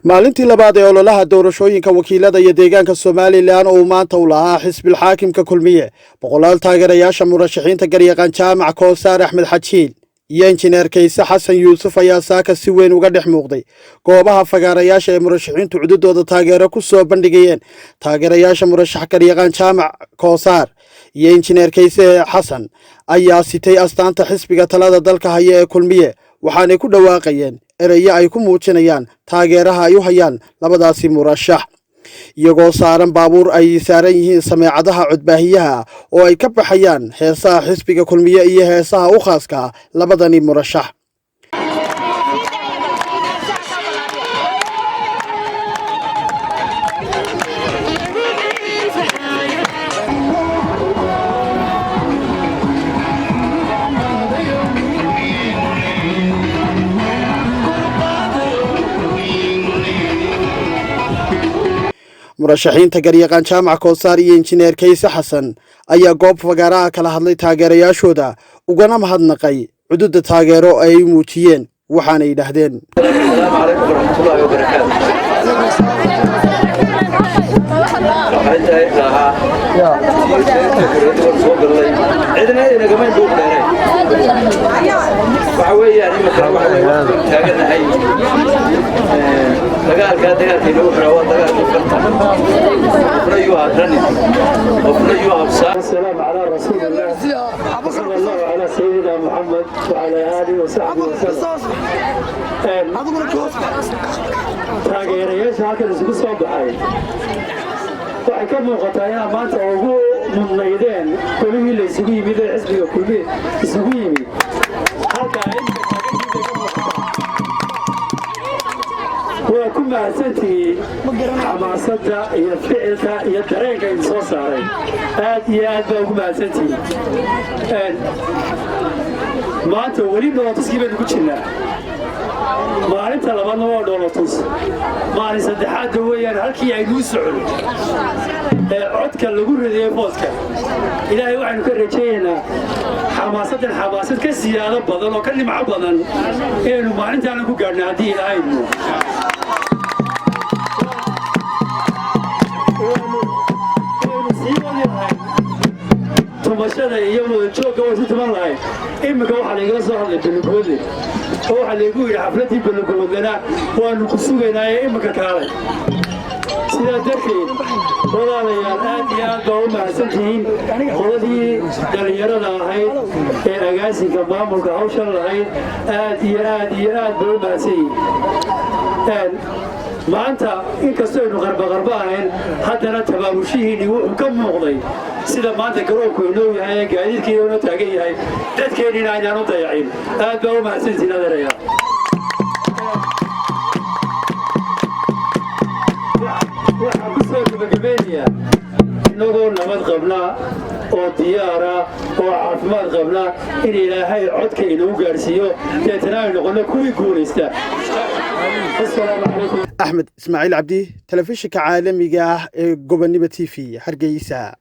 maalintii labaad ee ololaha doorashooyinka wakiilada iyo deegaanka Soomaaliland oo maanta u lahaa xisbiga xaakimka kulmiye boqolaal taageerayaasha murashaxiinta garyaqaan jaamac Kowsar Axmed Xajiin iyo injineer Kayse Xasan Yuusuf ayaa saaka si weyn uga dhex muuqday goobaha fagaarayaasha ee murashaxiintu cududooda taageero ku soo bandhigayeen taageerayaasha murashax garyaqaan jaamac Kowsar iyo injineer Kayse Xasan ayaa sitay astaanta xisbiga talada dalka haya ee kulmiye waxaanay ku dhawaaqayeen erayo ay ku muujinayaan taageeraha ay u hayaan labadaasi murashax iyagoo saaran baabuur ay saaran yihiin sameecadaha codbaahiyaha oo ay ka baxayaan heesaha xisbiga kulmiye iyo heesaha u khaaska labadani murashax murashaxiinta garyaqaan jaamac Kowsar iyo injineer Kayse Xasan ayaa goob fagaaraha kala hadlay taageerayaashooda ugana mahadnaqay cududda taageero ay muujiyeen waxaana yidhaahdeen السلام عليكم ورحمة الله وبركاته. السلام على رسول الله صلى الله على سيدنا محمد وعلى آله وصحبه وسلم. taageerayaasha halkan isugu soo baxay waxay ka muuqataa inay maanta ugu mudnaydeen kulmihii la isugu yimid ee xisbiga kulmiye isugu yimid halka waa ku mahadsantihiin xamaasadda iyo ficilka iyo dareenka idin soo saaray aad iyo aad baa ugu mahadsantihiin maanta weli dhoolatuskii baynu ku jirnaa maalinta labaadna waa dhoolatus maalin saddexaadda weeyaan halkii aynuu socon ee codka lagu ridayay boodka ilaahay waxaynu ka rajaynaynaa xamaasaddan xamaasad ka siyaado badan oo ka nimco badan inaynu maalintaana ku gaadhna haddii ilaahaynu sii wadi lahayn tumashada iyo wadajoogga way si tuman lahayn iminka waxaa laygala soo hadlay ballugoodle oo waxaa laygu yidhi xafladdii ballugoodlena waanu ku sugaynaaye iminka kaalay sidaa darteed walaalayaal aad iyo aad baa u mahadsantihiin qoladii dhallinyarada ahayd ee agaasinka maamulka hawshan lahayd aad iyo aad iyo aad bay u mahadsan yihiin maanta inkastoo aynu qarbaqarba ahayn haddana tabaabushihiinni wuxuu ka muuqday sida maanta garoonku inoo yahay ee gaadiidkiina inoo taagan yahay dadkeennina aynaan u dayacin aad baa u mahadsantihiin adeerayaal waxaan ku soo gabagabeynayaa innagoo nabad qabna oo diyaara oo caafimaad qabna in ilaahay codka inuu gaadhsiiyo deetana ay noqonno kuwii guulaysta أحمد إسماعيل عبدي تلفزيون عالمي جاه جوبنيبة TV حرقيسة